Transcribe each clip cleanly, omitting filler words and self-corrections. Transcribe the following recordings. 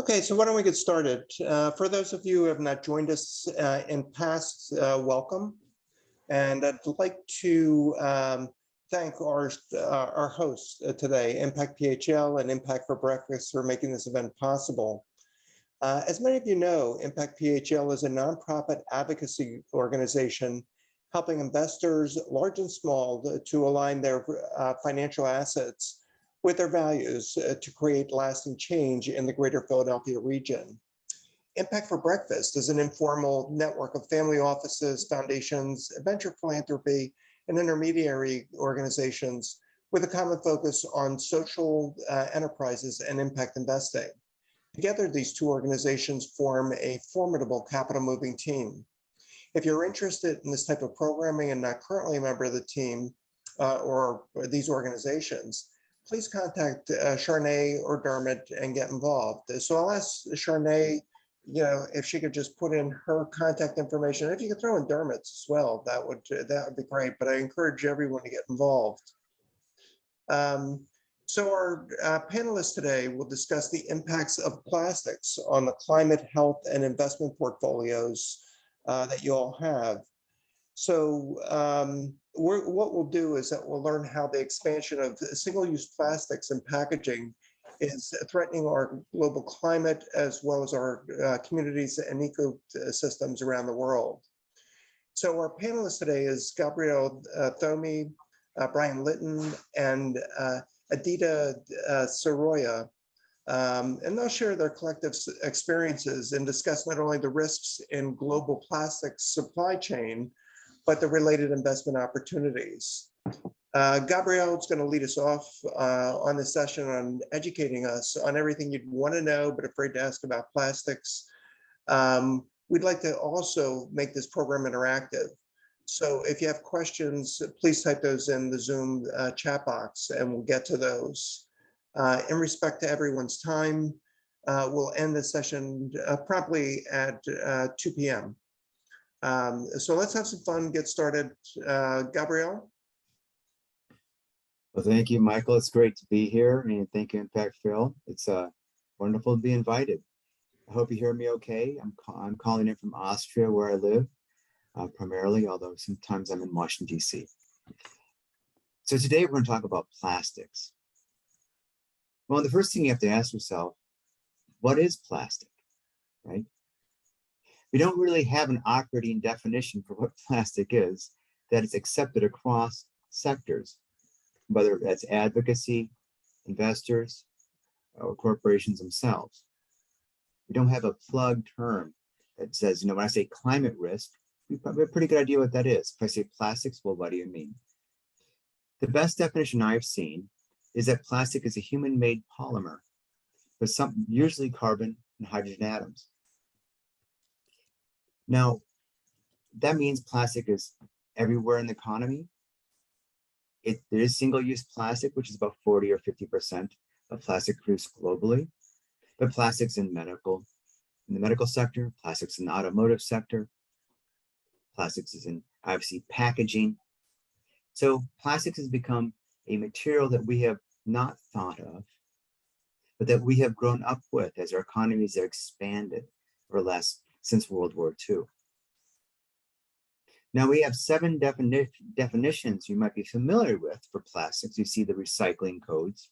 Okay, so why don't we get started? For those of you who have not joined us in past, welcome. And I'd like to thank our hosts today, Impact PHL and Impact for Breakfast, for making this event possible. As many of you know, Impact PHL is a nonprofit advocacy organization helping investors, large and small, to align their financial assets with their values to create lasting change in the greater Philadelphia region. Impact for Breakfast is an informal network of family offices, foundations, venture philanthropy, and intermediary organizations with a common focus on social enterprises and impact investing. Together, these two organizations form a formidable capital moving team. If you're interested in this type of programming and not currently a member of the team or these organizations, please contact Charnay or Dermot and get involved. So I'll ask Charnay, if she could just put in her contact information. If you could throw in Dermot's as well, that would be great. But I encourage everyone to get involved. So our panelists today will discuss the impacts of plastics on the climate, health, and investment portfolios that you all have. So what we'll do is that we'll learn how the expansion of single-use plastics and packaging is threatening our global climate as well as our communities and ecosystems around the world. So our panelists today is Gabriel Thoumi, Brian Linton, and Aditya Siroya. And they'll share their collective experiences and discuss not only the risks in global plastics supply chain, but the related investment opportunities. Gabriel is going to lead us off on this session on educating us on everything you'd want to know, but afraid to ask about plastics. We'd like to also make this program interactive. So if you have questions, please type those in the Zoom chat box and we'll get to those. In respect to everyone's time, we'll end the session promptly at 2 p.m. So let's have some fun, get started. Gabriel? Well, thank you, Michael. It's great to be here, and thank you, Impact Phil. It's wonderful to be invited. I hope you hear me okay. I'm calling in from Austria, where I live, primarily, although sometimes I'm in Washington, D.C. So today we're going to talk about plastics. Well, the first thing you have to ask yourself, what is plastic, right? We don't really have an operating definition for what plastic is that is accepted across sectors, whether that's advocacy, investors, or corporations themselves. We don't have a plug term that says, when I say climate risk, we probably have a pretty good idea what that is. If I say plastics, well, what do you mean? The best definition I've seen is that plastic is a human-made polymer with usually carbon and hydrogen atoms. Now, that means plastic is everywhere in the economy. There is single-use plastic, which is about 40 or 50% of plastic produced globally. But plastics in the medical sector, plastics in the automotive sector, plastics is in, obviously, packaging. So plastics has become a material that we have not thought of, but that we have grown up with as our economies have expanded or less since World War II. Now we have 7 definitions you might be familiar with for plastics. You see the recycling codes.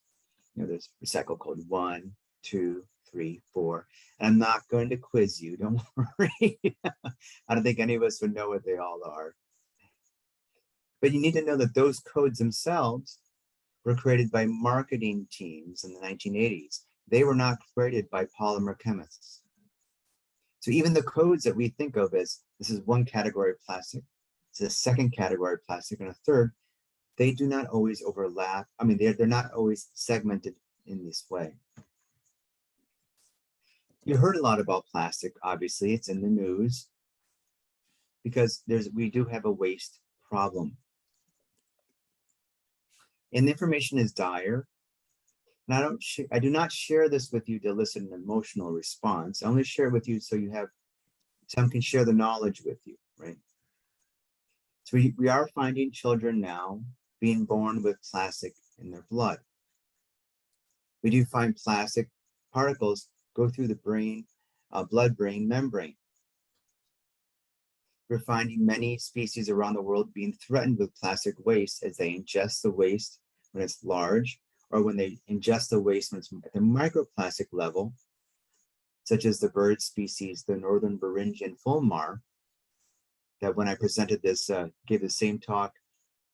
There's recycle code 1, 2, 3, 4. And I'm not going to quiz you, don't worry. I don't think any of us would know what they all are. But you need to know that those codes themselves were created by marketing teams in the 1980s. They were not created by polymer chemists. So even the codes that we think of as this is one category of plastic, it's a second category of plastic, and a third, they do not always overlap. I mean, they're not always segmented in this way. You heard a lot about plastic, obviously, it's in the news, because we do have a waste problem. And the information is dire. And I do not share this with you to elicit an emotional response. I only share it with you so some can share the knowledge with you, right? So we are finding children now being born with plastic in their blood. We do find plastic particles go through the blood-brain membrane. We're finding many species around the world being threatened with plastic waste as they ingest the waste when it's large, or when they ingest the waste when it's at the microplastic level, such as the bird species, the northern Beringian fulmar, that when I presented this, gave the same talk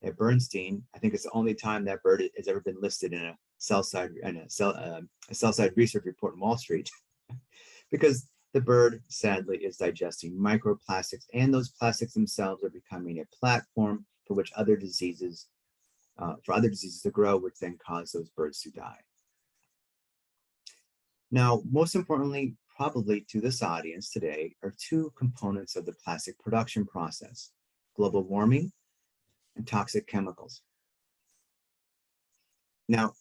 at Bernstein, I think it's the only time that bird has ever been listed in a sell-side research report in Wall Street, because the bird sadly is digesting microplastics, and those plastics themselves are becoming a platform for which other diseases, to grow, which then cause those birds to die. Now, most importantly, probably to this audience today, are two components of the plastic production process: global warming and toxic chemicals. Now,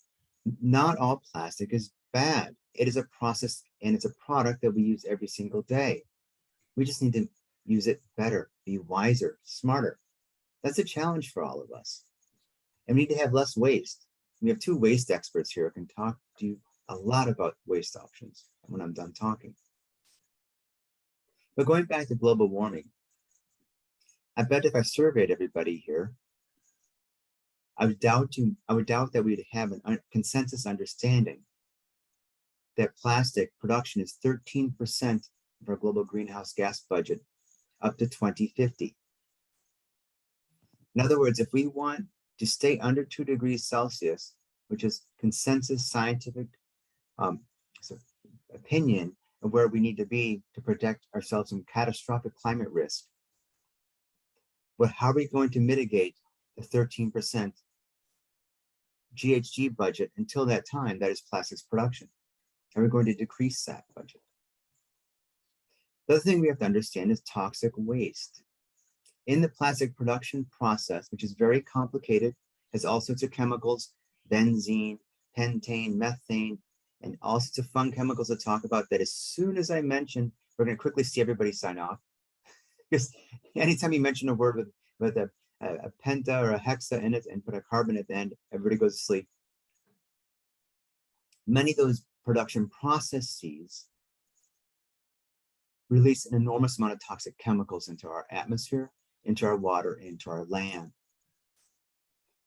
not all plastic is bad. It is a process, and it's a product that we use every single day. We just need to use it better, be wiser, smarter. That's a challenge for all of us. And we need to have less waste. We have two waste experts here who can talk to you a lot about waste options when I'm done talking. But going back to global warming, I bet if I surveyed everybody here, I would doubt that we'd have a consensus understanding that plastic production is 13% of our global greenhouse gas budget up to 2050. In other words, if we want to stay under 2 degrees Celsius, which is consensus scientific opinion of where we need to be to protect ourselves from catastrophic climate risk, but how are we going to mitigate the 13% GHG budget until that time, that is plastics production? Are we going to decrease that budget? The other thing we have to understand is toxic waste. In the plastic production process, which is very complicated, has all sorts of chemicals, benzene, pentane, methane, and all sorts of fun chemicals to talk about that as soon as I mention, we're going to quickly see everybody sign off. Because anytime you mention a word with a penta or a hexa in it and put a carbon at the end, everybody goes to sleep. Many of those production processes release an enormous amount of toxic chemicals into our atmosphere, into our water, into our land.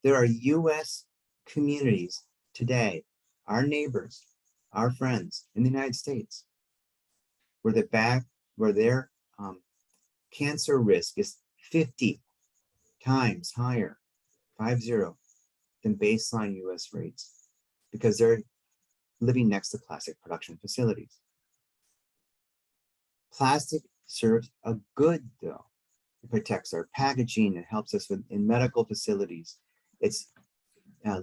There are US communities today, our neighbors, our friends in the United States, where their cancer risk is 50 times higher, 50, than baseline US rates, because they're living next to plastic production facilities. Plastic serves a good, though. It protects our packaging. It helps us in medical facilities. It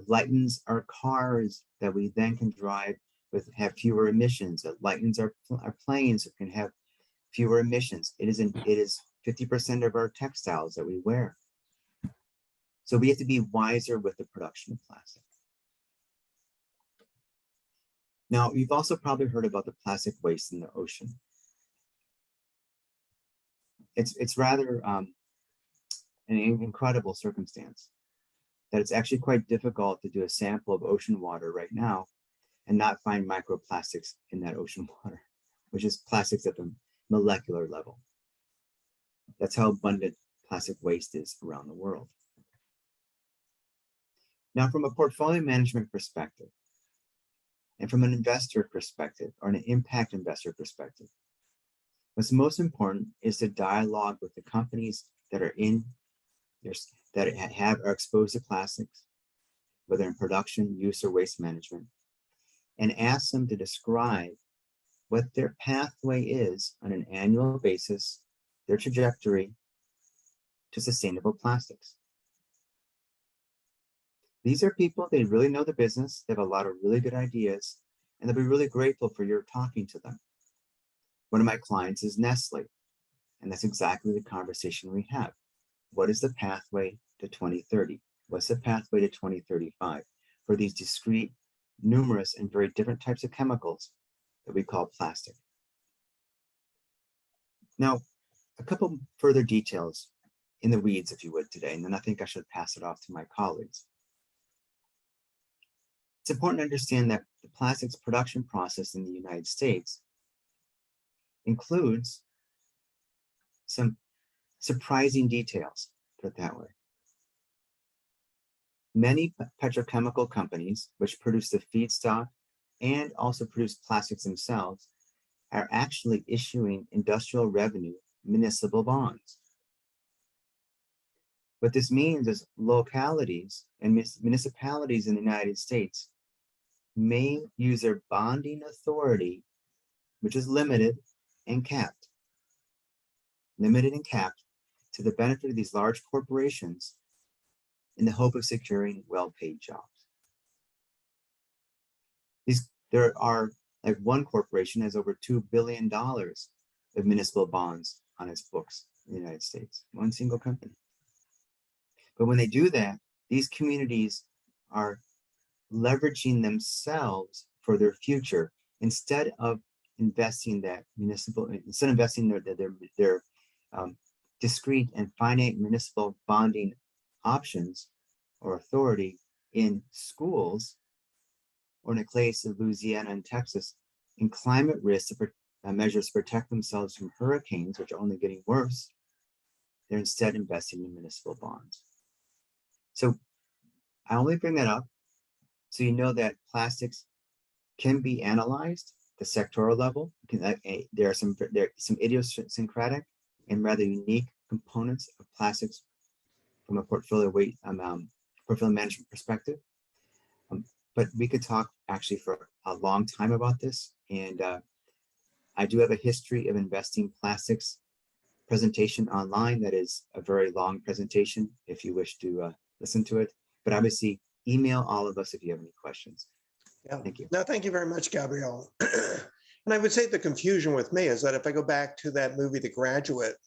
lightens our cars that we then can drive have fewer emissions. It lightens our planes that can have fewer emissions. It is 50% of our textiles that we wear. So we have to be wiser with the production of plastic. Now, you've also probably heard about the plastic waste in the ocean. It's rather an incredible circumstance that it's actually quite difficult to do a sample of ocean water right now and not find microplastics in that ocean water, which is plastics at the molecular level. That's how abundant plastic waste is around the world. Now, from a portfolio management perspective, and from an investor perspective, or an impact investor perspective, what's most important is to dialogue with the companies that are are exposed to plastics, whether in production, use, or waste management, and ask them to describe what their pathway is on an annual basis, their trajectory to sustainable plastics. These are people, they really know the business, they have a lot of really good ideas, and they'll be really grateful for your talking to them. One of my clients is Nestle, and that's exactly the conversation we have. What is the pathway to 2030? What's the pathway to 2035 for these discrete, numerous, and very different types of chemicals that we call plastic? Now, a couple further details in the weeds, if you would, today, and then I think I should pass it off to my colleagues. It's important to understand that the plastics production process in the United States includes some surprising details, put it that way. Many petrochemical companies, which produce the feedstock and also produce plastics themselves, are actually issuing industrial revenue municipal bonds. What this means is localities and municipalities in the United States may use their bonding authority, which is limited and capped, to the benefit of these large corporations in the hope of securing well-paid jobs. There are, like, one corporation has over $2 billion of municipal bonds on its books in the United States, one single company. But when they do that, these communities are leveraging themselves for their future instead of investing their discrete and finite municipal bonding options or authority in schools, or in the case of Louisiana and Texas, in climate risk measures to protect themselves from hurricanes, which are only getting worse. They're instead investing in municipal bonds. So I only bring that up so you know that plastics can be analyzed at the sectoral level. There are some idiosyncratic and rather unique components of plastics from a portfolio management perspective. But we could talk actually for a long time about this. And I do have a history of investing plastics presentation online. That is a very long presentation if you wish to listen to it. But obviously, email all of us if you have any questions. Yeah. Thank you. No, thank you very much, Gabriel. And I would say the confusion with me is that if I go back to that movie, The Graduate,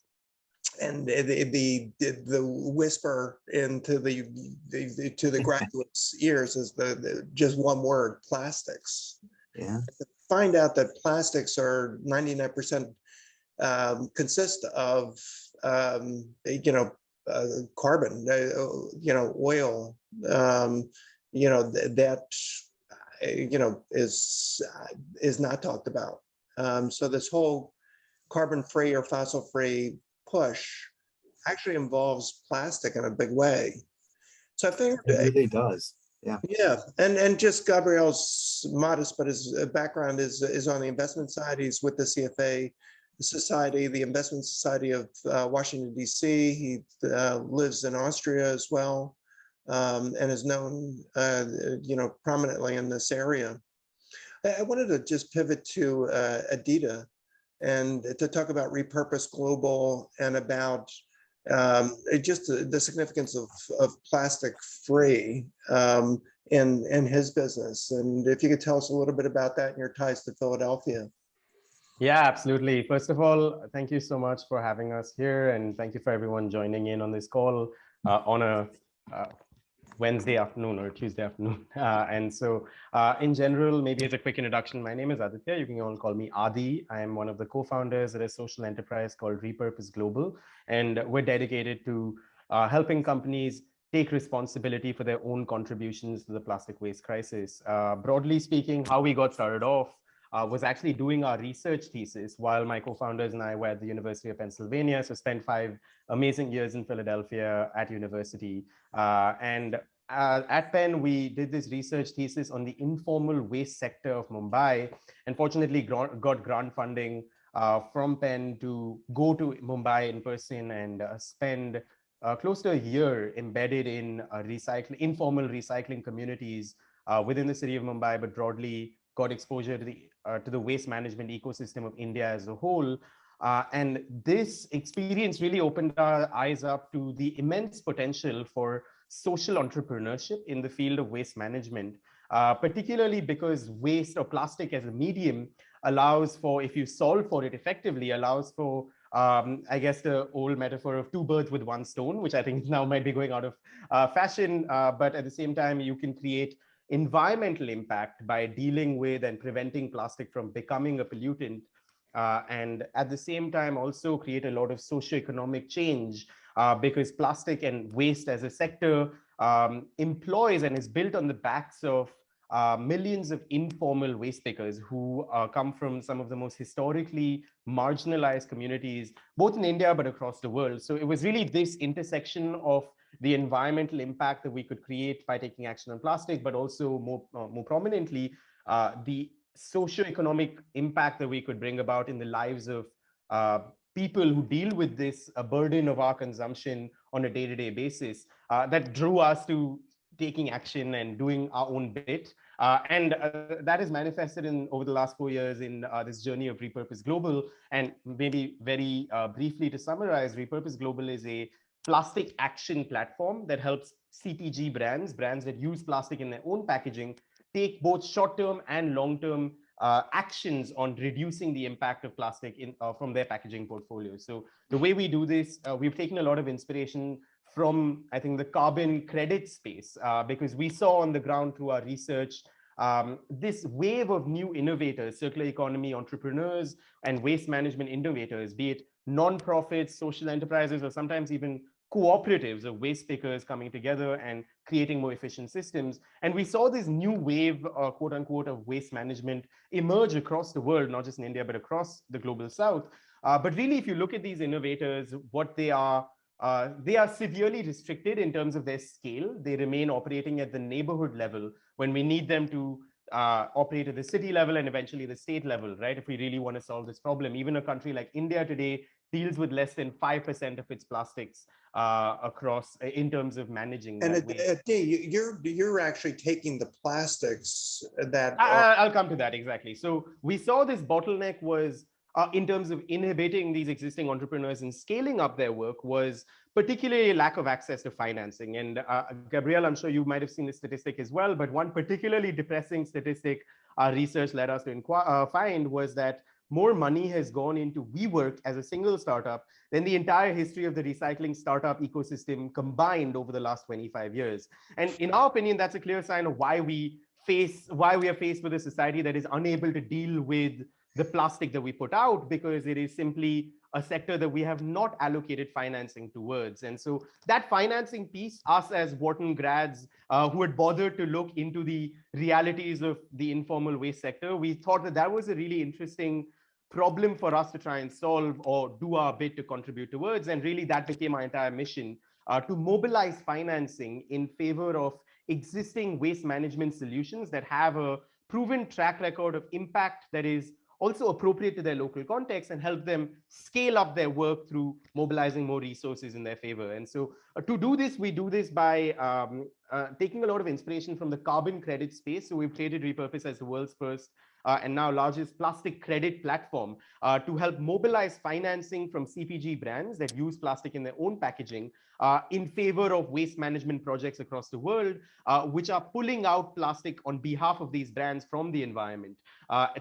and the whisper into the graduate's ears is the just one word: plastics. Yeah. To find out that plastics are 99% consist of carbon, oil, that is not talked about. So this whole carbon-free or fossil-free push actually involves plastic in a big way. So I think it really does. Yeah. Yeah, and just Gabriel's modest, but his background is on the investment side. He's with the CFA Society, the Investment Society of Washington, D.C. He lives in Austria as well, and is known, prominently in this area. I wanted to just pivot to Aditya and to talk about Repurpose Global and about just the significance of plastic free in his business. And if you could tell us a little bit about that and your ties to Philadelphia. Yeah, absolutely. First of all, thank you so much for having us here. And thank you for everyone joining in on this call on a Wednesday afternoon or Tuesday afternoon. And so in general, maybe as a quick introduction, my name is Aditya. You can all call me Adi. I am one of the co-founders of a social enterprise called Repurpose Global. And we're dedicated to helping companies take responsibility for their own contributions to the plastic waste crisis. Broadly speaking, how we got started off was actually doing our research thesis while my co-founders and I were at the University of Pennsylvania. So spent 5 amazing years in Philadelphia at university. And at Penn, we did this research thesis on the informal waste sector of Mumbai, and fortunately got grant funding from Penn to go to Mumbai in person and spend close to a year embedded in informal recycling communities within the city of Mumbai, but broadly got exposure to the waste management ecosystem of India as a whole. And this experience really opened our eyes up to the immense potential for social entrepreneurship in the field of waste management, particularly because waste or plastic as a medium allows for, if you solve for it effectively, allows for, I guess, the old metaphor of 2 birds with 1 stone, which I think now might be going out of fashion. But at the same time, you can create environmental impact by dealing with and preventing plastic from becoming a pollutant. And at the same time, also create a lot of socioeconomic change because plastic and waste as a sector employs and is built on the backs of millions of informal waste pickers who come from some of the most historically marginalized communities, both in India, but across the world. So it was really this intersection of the environmental impact that we could create by taking action on plastic, but also more prominently, the socioeconomic impact that we could bring about in the lives of people who deal with this burden of our consumption on a day-to-day basis, that drew us to taking action and doing our own bit. And that is manifested in over the last 4 years in this journey of Repurpose Global. And maybe very briefly to summarize, Repurpose Global is a plastic action platform that helps CPG brands that use plastic in their own packaging, take both short-term and long-term actions on reducing the impact of plastic from their packaging portfolio. So the way we do this, we've taken a lot of inspiration from, I think, the carbon credit space, because we saw on the ground through our research this wave of new innovators, circular economy entrepreneurs, and waste management innovators, be it non-profits, social enterprises, or sometimes even cooperatives of waste pickers coming together and creating more efficient systems. And we saw this new wave, quote unquote, of waste management emerge across the world, not just in India, but across the global south. But really, if you look at these innovators, what they are severely restricted in terms of their scale. They remain operating at the neighborhood level when we need them to operate at the city level and eventually the state level, right? If we really want to solve this problem. Even a country like India today deals with less than 5% of its plastics across in terms of managing And that waste. you're actually taking the plastics that I'll come to that exactly. So we saw this bottleneck was in terms of inhibiting these existing entrepreneurs and scaling up their work was particularly lack of access to financing. And Gabriel, I'm sure you might have seen this statistic as well, but one particularly depressing statistic our research led us to find was that more money has gone into WeWork as a single startup than the entire history of the recycling startup ecosystem combined over the last 25 years. And in our opinion, that's a clear sign of why we are faced with a society that is unable to deal with the plastic that we put out, because it is simply a sector that we have not allocated financing towards. And so that financing piece, us as Wharton grads who had bothered to look into the realities of the informal waste sector, we thought that that was a really interesting problem for us to try and solve or do our bit to contribute towards. And really that became our entire mission, to mobilize financing in favor of existing waste management solutions that have a proven track record of impact that is also appropriate to their local context, and help them scale up their work through mobilizing more resources in their favor. And so to do this, we do this by taking a lot of inspiration from the carbon credit space. So we've created Repurpose as the world's first and now largest plastic credit platform to help mobilize financing from CPG brands that use plastic in their own packaging in favor of waste management projects across the world, which are pulling out plastic on behalf of these brands from the environment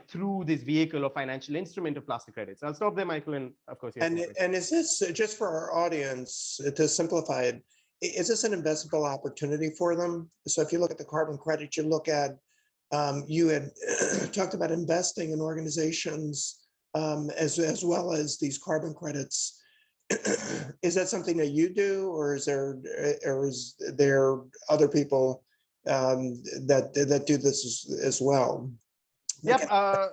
through this vehicle or financial instrument of plastic credits. I'll stop there, Michael, and of course, and is this, just for our audience, to simplify it, is this an investable opportunity for them? So if you look at the carbon credit, you look at, you had talked about investing in organizations as well as these carbon credits. Is that something that you do, or is there other people that do this as well? Yep,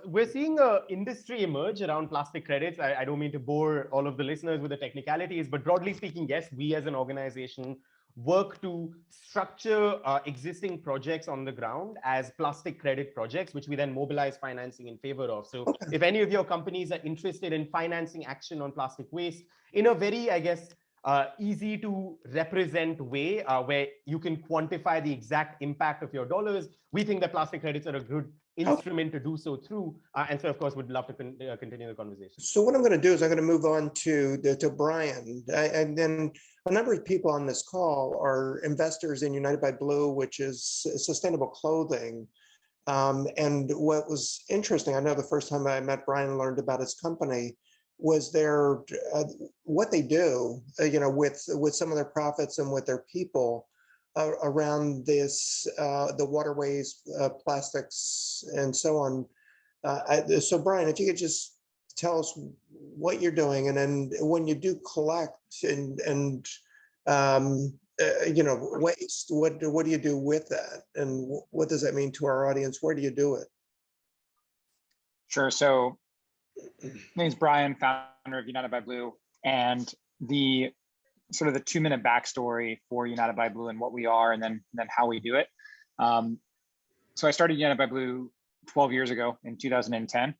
we're seeing an industry emerge around plastic credits. I don't mean to bore all of the listeners with the technicalities, but broadly speaking, yes, we as an organization work to structure existing projects on the ground as plastic credit projects, which we then mobilize financing in favor of. So if any of your companies are interested in financing action on plastic waste in a very, I guess, easy to represent way where you can quantify the exact impact of your dollars, we think that plastic credits are a good instrument to do so through. And so, of course, would love to continue the conversation. So what I'm going to do is I'm going to move on to Brian. And then a number of people on this call are investors in United by Blue, which is sustainable clothing. And what was interesting, I know the first time I met Brian and learned about his company, was their what they do, with some of their profits and with their people around this, the waterways, plastics, and so on. So Brian, if you could just tell us what you're doing, and then when you do collect and waste? What do you do with that? And what does that mean to our audience? Where do you do it? Sure. So my name's Brian, founder of United by Blue, and the sort of the 2-minute backstory for United by Blue and what we are, and then how we do it. So I started United by Blue 12 years ago in 2010.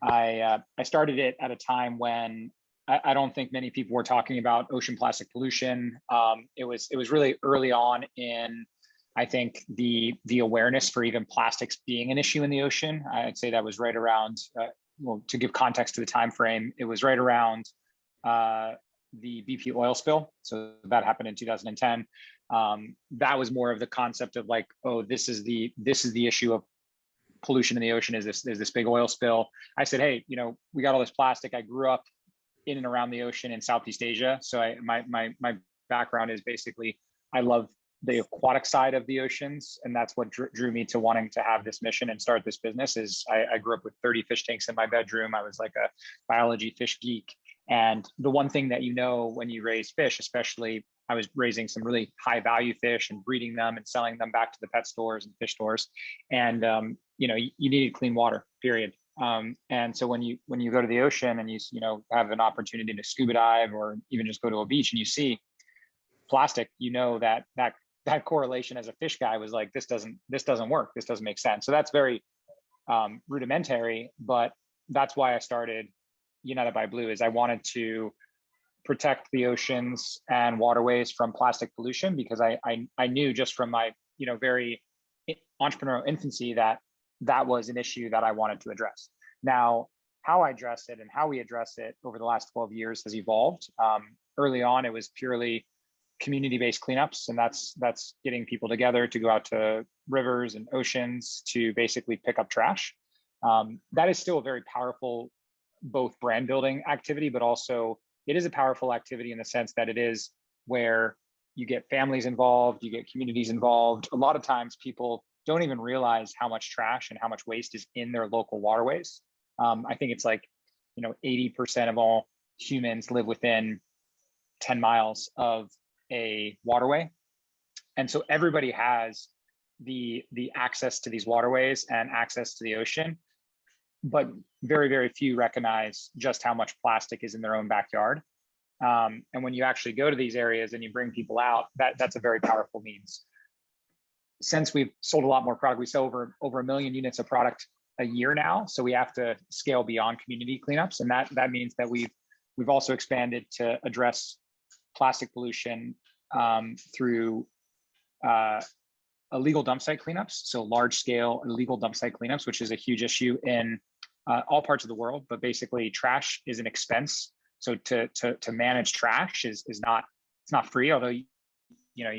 I started it at a time when I don't think many people were talking about ocean plastic pollution. It was really early on in, I think, the awareness for even plastics being an issue in the ocean. I'd say that was right around, well, to give context to the time frame, it was right around the BP oil spill. So that happened in 2010. That was more of the concept of like, oh, this is the issue of pollution in the ocean, is this big oil spill. I said, hey, we got all this plastic. I grew up in and around the ocean in Southeast Asia. So my background is basically, I love the aquatic side of the oceans. And that's what drew me to wanting to have this mission and start this business. Is I grew up with 30 fish tanks in my bedroom. I was like a biology fish geek. And the one thing that when you raise fish, especially, I was raising some really high value fish and breeding them and selling them back to the pet stores and fish stores. And, you needed clean water, period. And so when you go to the ocean and you have an opportunity to scuba dive or even just go to a beach and you see plastic, that correlation as a fish guy was like, this doesn't work. This doesn't make sense. So that's very rudimentary, but that's why I started United by Blue. Is I wanted to protect the oceans and waterways from plastic pollution, because I knew just from my very entrepreneurial infancy that was an issue that I wanted to address. Now, how I address it and how we address it over the last 12 years has evolved. Early on, it was purely community-based cleanups, and that's getting people together to go out to rivers and oceans to basically pick up trash. That is still a very powerful, both brand building activity, but also it is a powerful activity in the sense that it is where you get families involved, you get communities involved. A lot of times people don't even realize how much trash and how much waste is in their local waterways. I think it's like, 80% of all humans live within 10 miles of a waterway. And so everybody has the access to these waterways and access to the ocean, but very, very few recognize just how much plastic is in their own backyard. And when you actually go to these areas and you bring people out, that's a very powerful means. Since we've sold a lot more product, we sell over 1 million units of product a year now. So we have to scale beyond community cleanups. And that means that we've also expanded to address plastic pollution through illegal dump site cleanups. So large scale illegal dump site cleanups, which is a huge issue in all parts of the world, but basically trash is an expense. So to manage trash is not, it's not free, although you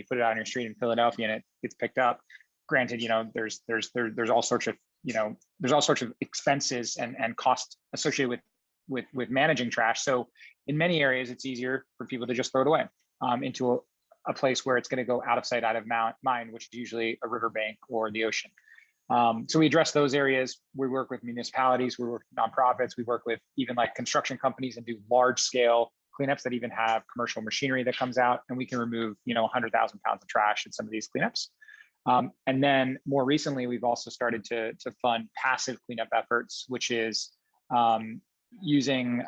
put it out on your street in Philadelphia and it gets picked up. Granted, there's all sorts of expenses and costs associated with managing trash. So in many areas, it's easier for people to just throw it away into a place where it's going to go out of sight, out of mind, which is usually a riverbank or the ocean. So we address those areas. We work with municipalities, we work with nonprofits, we work with even like construction companies and do large scale cleanups that even have commercial machinery that comes out, and we can remove 100,000 pounds of trash in some of these cleanups. And then more recently, we've also started to fund passive cleanup efforts, which is using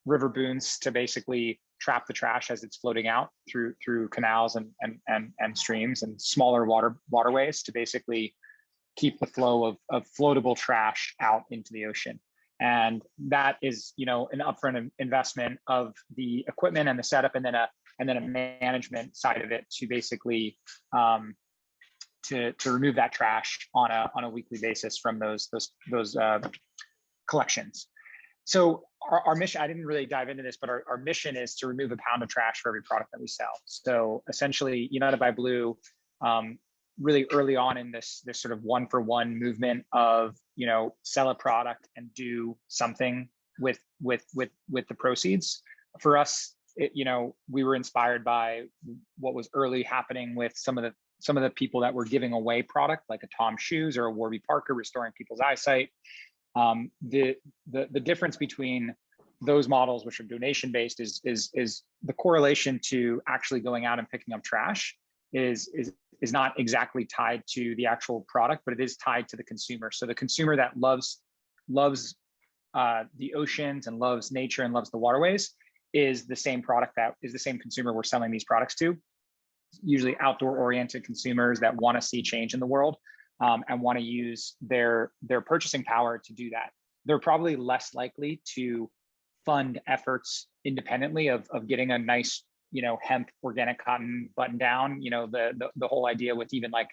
river booms to basically trap the trash as it's floating out through canals and streams and smaller waterways to basically keep the flow of floatable trash out into the ocean. And that is, an upfront investment of the equipment and the setup, and then a management side of it to basically to remove that trash on a weekly basis from those collections. So our mission, I didn't really dive into this, but our mission is to remove a pound of trash for every product that we sell. So essentially, United by Blue, really early on in this sort of 1-for-1 movement of, sell a product and do something with the proceeds. For us, we were inspired by what was early happening with some of the people that were giving away product, like a Tom Shoes or a Warby Parker, restoring people's eyesight. The difference between those models, which are donation based, is the correlation to actually going out and picking up trash is not exactly tied to the actual product, but it is tied to the consumer. So the consumer that loves the oceans and loves nature and loves the waterways is the same product that is the same consumer we're selling these products to. Usually outdoor oriented consumers that want to see change in the world and want to use their purchasing power to do that. They're probably less likely to fund efforts independently of getting a nice, hemp organic cotton button down. The whole idea with even like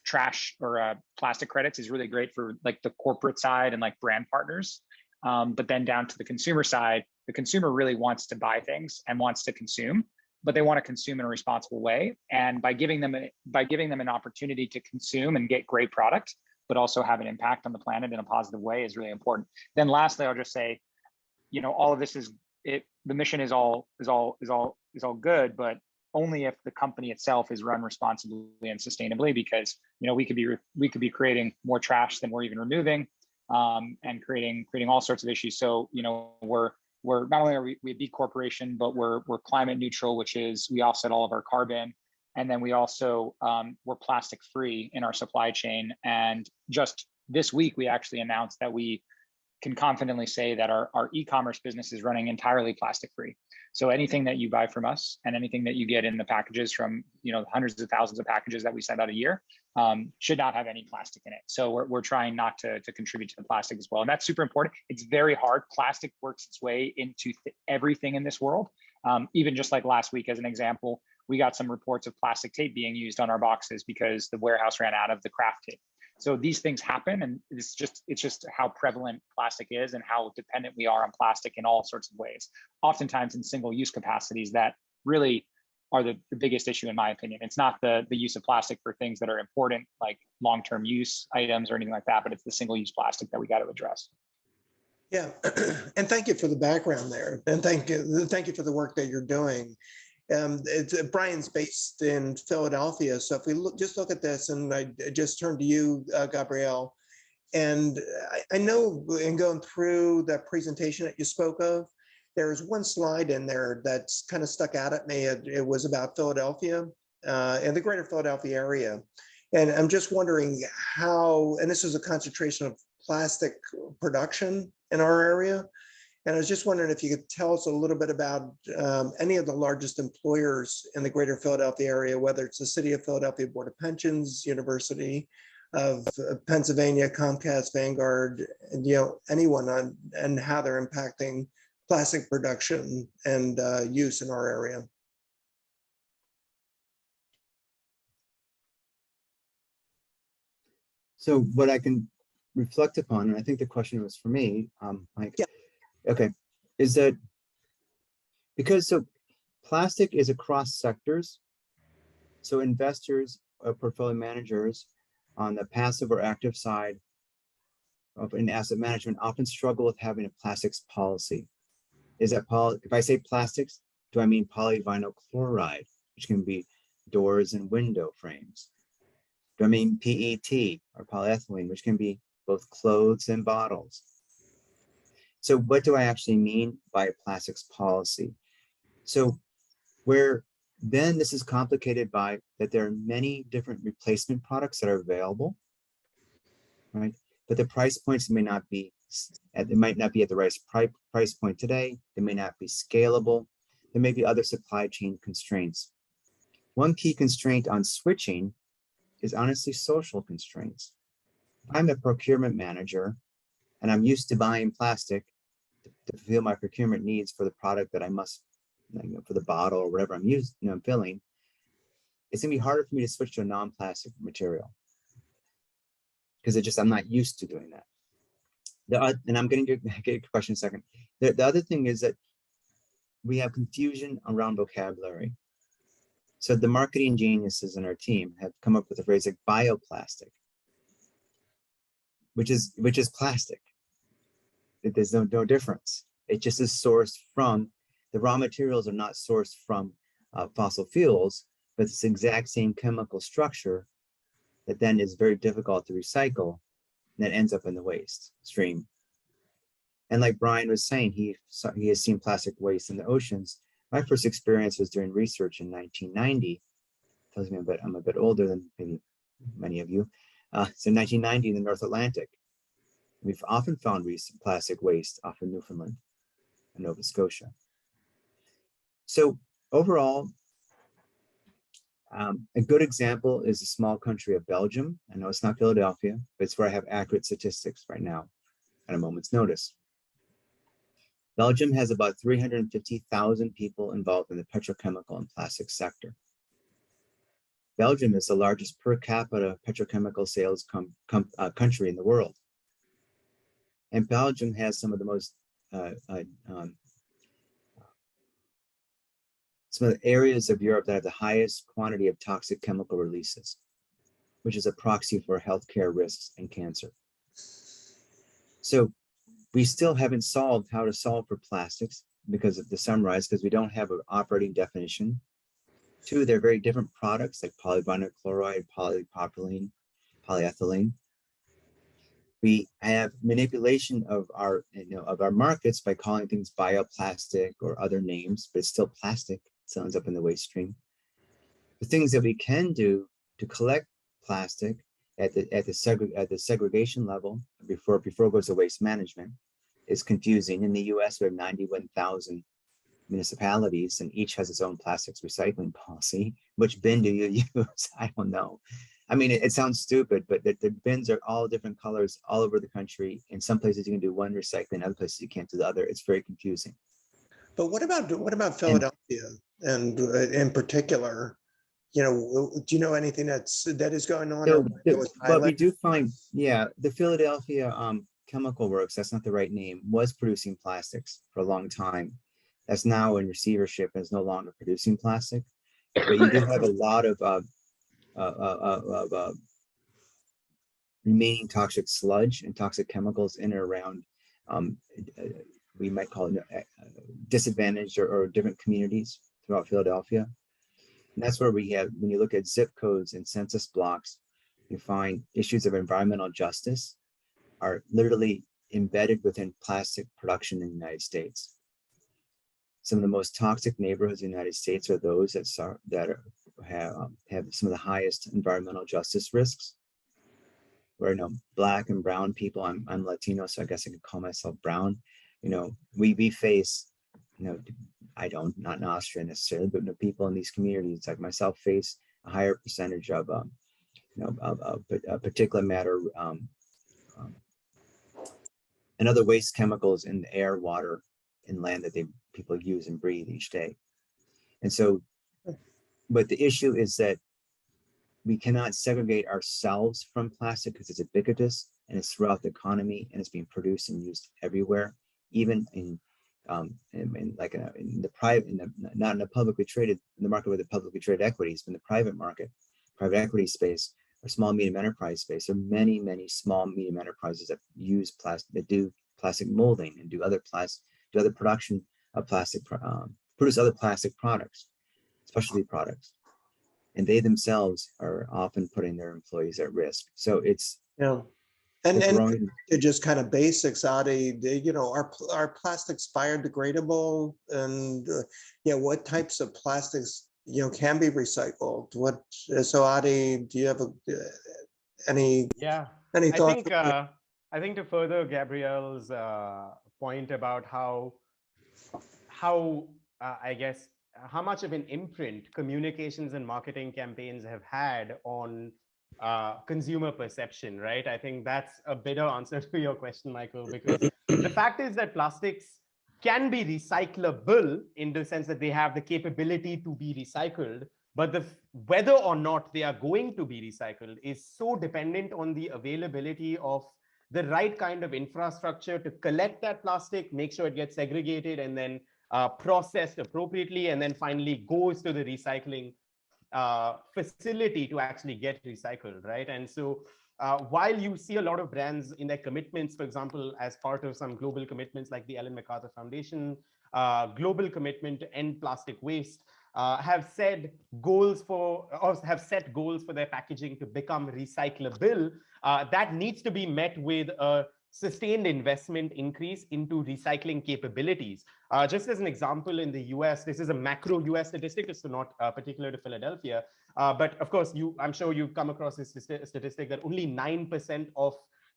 trash or plastic credits is really great for like the corporate side and like brand partners. But then down to the consumer side, the consumer really wants to buy things and wants to consume, but they want to consume in a responsible way. And by giving them an opportunity to consume and get great product, but also have an impact on the planet in a positive way is really important. Then lastly, I'll just say, all of this the mission is all good, but only if the company itself is run responsibly and sustainably, because we could be creating more trash than we're even removing, and creating all sorts of issues. So we're not only are we a B corporation, but we're climate neutral, which is we offset all of our carbon, and then we also we're plastic free in our supply chain. And just this week, we actually announced that we can confidently say that our e-commerce business is running entirely plastic free. So anything that you buy from us and anything that you get in the packages from hundreds of thousands of packages that we send out a year should not have any plastic in it. So we're trying not to contribute to the plastic as well. And that's super important. It's very hard. Plastic works its way into everything in this world. Even just like last week, as an example, we got some reports of plastic tape being used on our boxes because the warehouse ran out of the craft tape. So these things happen, and it's just how prevalent plastic is and how dependent we are on plastic in all sorts of ways. Oftentimes in single-use capacities that really are the biggest issue, in my opinion. It's not the use of plastic for things that are important, like long-term use items or anything like that, but it's the single-use plastic that we got to address. Yeah, and thank you for the background there, and thank you for the work that you're doing. Brian's based in Philadelphia, so if we just look at this, and I just turned to you, Gabriel, and I know in going through that presentation that you spoke of, there was one slide in there that's kind of stuck out at me. It was about Philadelphia and the greater Philadelphia area, and I'm just wondering how, and this is a concentration of plastic production in our area. And I was just wondering if you could tell us a little bit about any of the largest employers in the greater Philadelphia area, whether it's the City of Philadelphia Board of Pensions, University of Pennsylvania, Comcast, Vanguard, and anyone on, and how they're impacting plastic production and use in our area. So what I can reflect upon, and I think the question was for me, Mike. Yeah. Okay, is that because plastic is across sectors. So investors or portfolio managers on the passive or active side of in asset management often struggle with having a plastics policy. Is that if I say plastics, do I mean polyvinyl chloride, which can be doors and window frames? Do I mean PET or polyethylene, which can be both clothes and bottles? So what do I actually mean by a plastics policy? So where then this is complicated by that there are many different replacement products that are available, right? But the price points may not be, it might not be at the right price point today. They may not be scalable. There may be other supply chain constraints. One key constraint on switching is honestly social constraints. I'm a procurement manager and I'm used to buying plastic to fulfill my procurement needs for the product that I must, for the bottle or whatever I'm filling. It's gonna be harder for me to switch to a non-plastic material because I'm not used to doing that. And I'm going to get a question in a second. The other thing is that we have confusion around vocabulary. So the marketing geniuses in our team have come up with a phrase like bioplastic, which is plastic. There's no difference. It just is sourced from, the raw materials are not sourced from fossil fuels, but it's the exact same chemical structure that then is very difficult to recycle and that ends up in the waste stream. And like Brian was saying, he has seen plastic waste in the oceans. My first experience was doing research in 1990. Tells me I'm a bit older than maybe many of you. So 1990 in the North Atlantic. We've often found plastic waste off of Newfoundland and Nova Scotia. So overall, a good example is the small country of Belgium. I know it's not Philadelphia, but it's where I have accurate statistics right now at a moment's notice. Belgium has about 350,000 people involved in the petrochemical and plastic sector. Belgium is the largest per capita petrochemical sales country in the world. And Belgium has some of the most, some of the areas of Europe that have the highest quantity of toxic chemical releases, which is a proxy for healthcare risks and cancer. So we still haven't solved how to solve for plastics because of the summarize, because we don't have an operating definition. Two, they're very different products like polyvinyl chloride, polypropylene, polyethylene. We have manipulation of our, of our markets by calling things bioplastic or other names, but it's still plastic. It still ends up in the waste stream. The things that we can do to collect plastic at the segregation level before it goes to waste management is confusing. In the US, we have 91,000 municipalities and each has its own plastics recycling policy. Which bin do you use? I don't know. I mean, it sounds stupid, but the bins are all different colors all over the country. In some places you can do one recycling, other places you can't do the other. It's very confusing. But what about Philadelphia and in particular? Do you know anything that is going on? So, but we do find, the Philadelphia Chemical Works, that's not the right name, was producing plastics for a long time. That's now in receivership and is no longer producing plastic. But you do have a lot of remaining toxic sludge and toxic chemicals in and around, we might call it disadvantaged or different communities throughout Philadelphia. And that's where we have, when you look at zip codes and census blocks, you find issues of environmental justice are literally embedded within plastic production in the United States. Some of the most toxic neighborhoods in the United States are those that have some of the highest environmental justice risks. Where Black and brown people, I'm Latino, so I guess I could call myself brown. We face, not in Austria necessarily, but people in these communities like myself face a higher percentage of particulate matter and other waste chemicals in the air, water, and land that people use and breathe each day. And so, but the issue is that we cannot segregate ourselves from plastic because it's ubiquitous and it's throughout the economy and it's being produced and used everywhere, even in the private, not in the publicly traded, in the market with the publicly traded equities, but in the private market, private equity space, or small medium enterprise space. There are many, many small medium enterprises that use plastic, that do plastic molding and do other production of plastic, produce other plastic products, specialty products. And they themselves are often putting their employees at risk. So it's and just kind of basics, Adi, are plastics biodegradable, and what types of plastics can be recycled? So Adi, do you have any thoughts? I think to further Gabriel's point about how I guess how much of an imprint communications and marketing campaigns have had on consumer perception, right? I think that's a better answer to your question, Michael, because the fact is that plastics can be recyclable in the sense that they have the capability to be recycled, but whether or not they are going to be recycled is so dependent on the availability of the right kind of infrastructure to collect that plastic, make sure it gets segregated and then processed appropriately, and then finally goes to the recycling facility to actually get recycled, right? And so while you see a lot of brands in their commitments, for example, as part of some global commitments like the Ellen MacArthur Foundation, global commitment to end plastic waste, have set goals for their packaging to become recyclable, that needs to be met with a sustained investment increase into recycling capabilities. Just as an example, in the US, this is a macro US statistic, so not particular to Philadelphia. But of course, I'm sure you've come across this statistic that only 9% of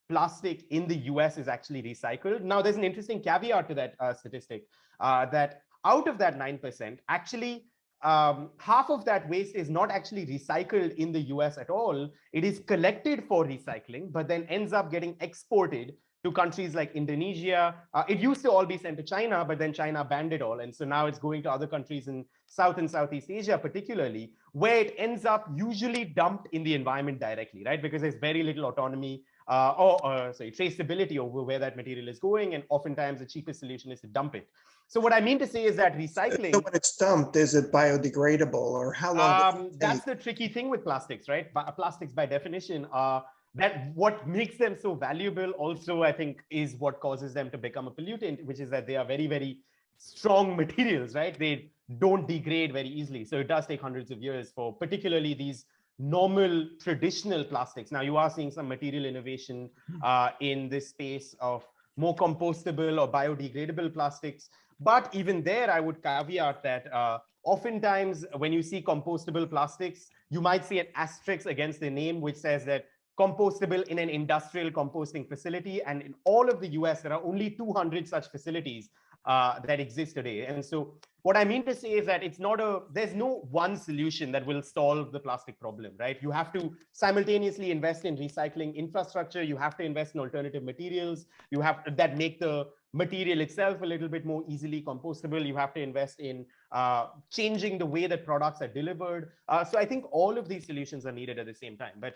plastic in the US is actually recycled. Now, there's an interesting caveat to that statistic, that out of that 9%, actually, half of that waste is not actually recycled in the US at all. It is collected for recycling, but then ends up getting exported to countries like Indonesia. It used to all be sent to China, but then China banned it all. And so now it's going to other countries in South and Southeast Asia, particularly, where it ends up usually dumped in the environment directly, right? Because there's very little autonomy traceability over where that material is going. And oftentimes the cheapest solution is to dump it. So what I mean to say is that recycling— So when it's dumped, is it biodegradable, or how long? That's the tricky thing with plastics, right? Plastics by definition are— that what makes them so valuable also, I think, is what causes them to become a pollutant, which is that they are very, very strong materials, right? They don't degrade very easily. So it does take hundreds of years for particularly these normal traditional plastics. Now you are seeing some material innovation in this space of more compostable or biodegradable plastics. But even there, I would caveat that oftentimes when you see compostable plastics, you might see an asterisk against the name, which says that compostable in an industrial composting facility. And in all of the US, there are only 200 such facilities that exist today. And so what I mean to say is that there's no one solution that will solve the plastic problem, right? You have to simultaneously invest in recycling infrastructure. You have to invest in alternative materials. You have that make the material itself a little bit more easily compostable. You have to invest in changing the way that products are delivered. So I think all of these solutions are needed at the same time. But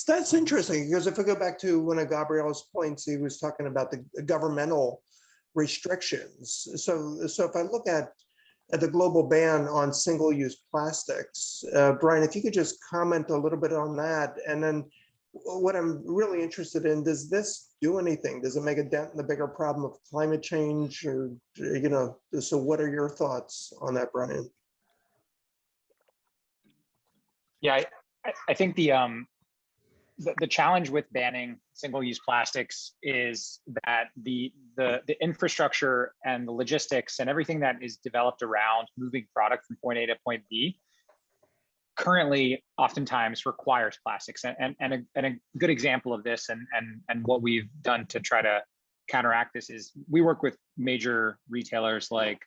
that's interesting, because if I go back to one of Gabriel's points, he was talking about the governmental restrictions. So if I look at the global ban on single-use plastics, Brian, if you could just comment a little bit on that. And then what I'm really interested in, does this do anything? Does it make a dent in the bigger problem of climate change? Or, so what are your thoughts on that, Brian? Yeah, I think the challenge with banning single-use plastics is that the infrastructure and the logistics and everything that is developed around moving product from point A to point B currently oftentimes requires plastics. And a good example of this and what we've done to try to counteract this is we work with major retailers like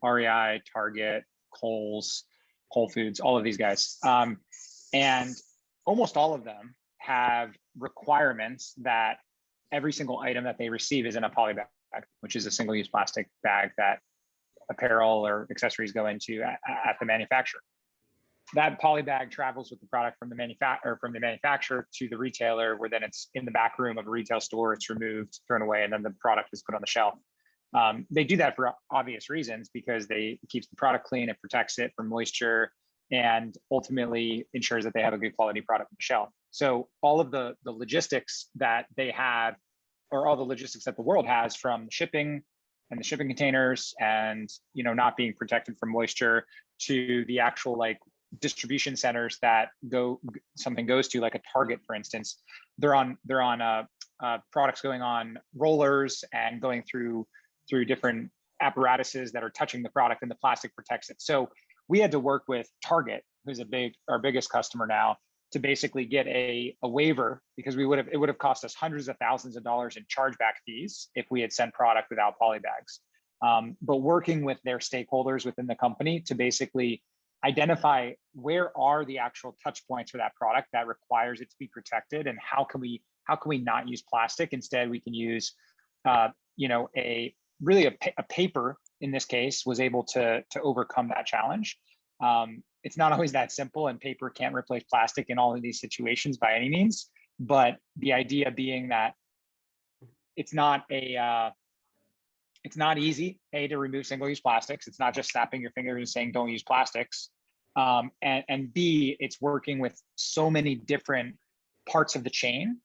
REI, Target, Kohl's, Whole Foods, all of these guys. And almost all of them have requirements that every single item that they receive is in a poly bag, which is a single-use plastic bag that apparel or accessories go into at the manufacturer. That poly bag travels with the product from the manufacturer to the retailer, where then it's in the back room of a retail store, it's removed, thrown away, and then the product is put on the shelf. They do that for obvious reasons, because it keeps the product clean, it protects it from moisture, and ultimately ensures that they have a good quality product on the shelf. So all of the logistics that they have, or all the logistics that the world has, from shipping and the shipping containers and not being protected from moisture, to the actual distribution centers that something goes to, like a Target, for instance, they're on products going on rollers and going through different apparatuses that are touching the product, and the plastic protects it. So we had to work with Target, who's our biggest customer now, to basically get a waiver, because it would have cost us hundreds of thousands of dollars in chargeback fees if we had sent product without poly bags. But working with their stakeholders within the company to basically identify where are the actual touch points for that product that requires it to be protected, and how can we not use plastic? Instead, we can use a paper. In this case, was able to overcome that challenge. It's not always that simple, and paper can't replace plastic in all of these situations by any means. But the idea being that it's not easy to remove single-use plastics. It's not just snapping your fingers and saying don't use plastics. And B, it's working with so many different parts of the chain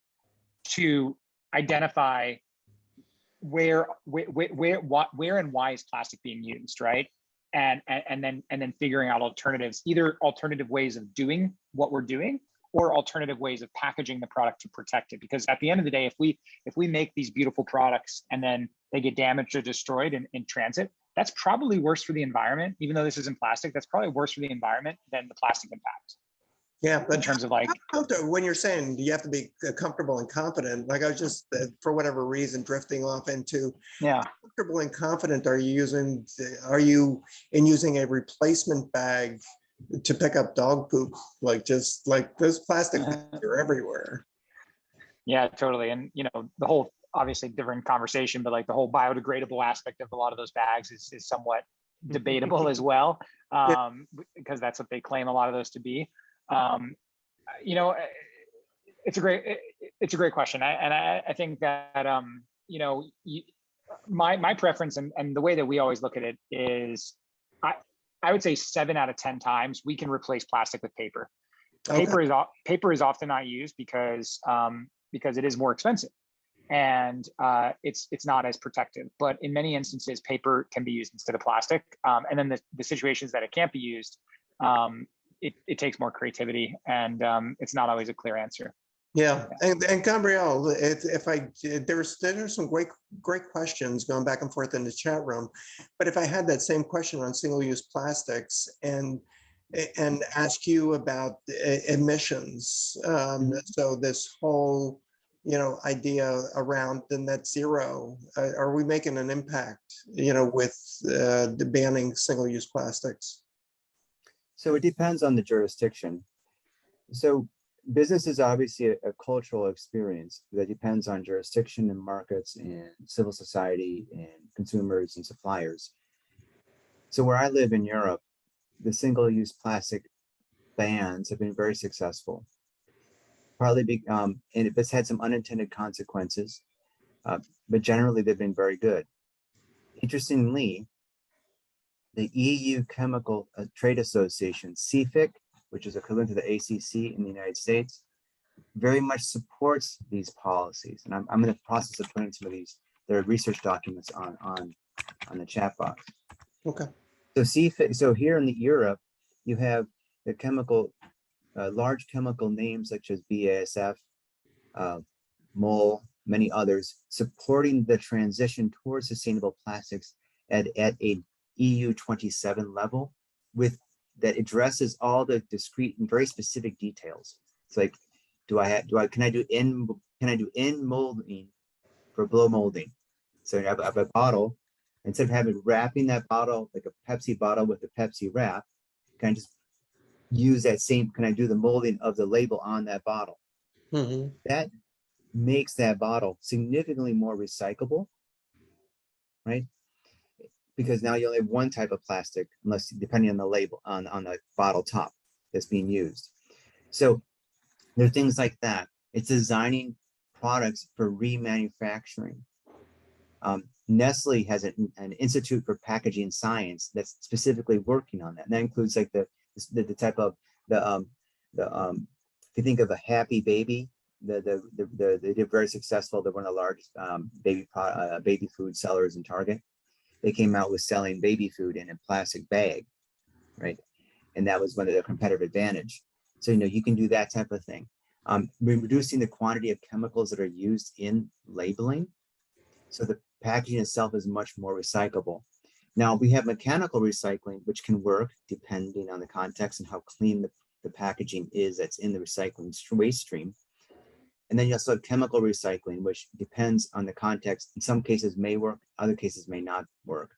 to identify where and why is plastic being used, right? And then figuring out alternatives, either alternative ways of doing what we're doing, or alternative ways of packaging the product to protect it. Because at the end of the day, if we make these beautiful products and then they get damaged or destroyed in transit, that's probably worse for the environment. Even though this isn't plastic, that's probably worse for the environment than the plastic impact. Yeah, but in terms of like, when you're saying you have to be comfortable and confident, like I was just for whatever reason drifting off into yeah, comfortable and confident. Are you using a replacement bag to pick up dog poop? Like just like those plastic bags are everywhere. yeah, totally. And you know, the whole obviously different conversation, but like the whole biodegradable aspect of a lot of those bags is somewhat debatable as well, because that's what they claim a lot of those to be. You know, it's a great question. I think that, you know, my preference and the way that we always look at it is, I would say 7 out of 10 times we can replace plastic with paper. Okay. Paper is often not used because it is more expensive, and it's not as protective. But in many instances, paper can be used instead of plastic. And then the situations that it can't be used, it takes more creativity, and it's not always a clear answer. Yeah, and Gabriel, there's some great questions going back and forth in the chat room, but if I had that same question on single-use plastics and ask you about emissions, so this whole idea around the net zero, are we making an impact with the banning single-use plastics? So it depends on the jurisdiction. So business is obviously a cultural experience that depends on jurisdiction and markets and civil society and consumers and suppliers. So where I live in Europe, the single-use plastic bans have been very successful. Partly, and it's had some unintended consequences, but generally they've been very good. Interestingly, the EU Chemical Trade Association, CFIC, which is equivalent to the ACC in the United States, very much supports these policies. And I'm in the process of putting some of their research documents on the chat box. Okay. So CFIC, so here in Europe, you have the large chemical names such as BASF, MOL, many others, supporting the transition towards sustainable plastics at a EU 27 level that addresses all the discrete and very specific details. It's like, can I do in molding for blow molding? So I have a bottle, instead of wrapping that bottle like a Pepsi bottle with a Pepsi wrap, can I just use that same, can I do the molding of the label on that bottle? Mm-hmm. That makes that bottle significantly more recyclable, right? Because now you only have one type of plastic, unless depending on the label on the bottle top that's being used. So there are things like that. It's designing products for remanufacturing. Nestle has an Institute for Packaging Science that's specifically working on that. And that includes like the type of if you think of a Happy Baby, they're very successful. They're one of the largest baby food sellers in Target. They came out with selling baby food in a plastic bag, right? And that was one of their competitive advantage. So, you can do that type of thing. Reducing the quantity of chemicals that are used in labeling. So the packaging itself is much more recyclable. Now we have mechanical recycling, which can work depending on the context and how clean the packaging is that's in the recycling waste stream. And then you also have chemical recycling, which depends on the context. In some cases may work, other cases may not work.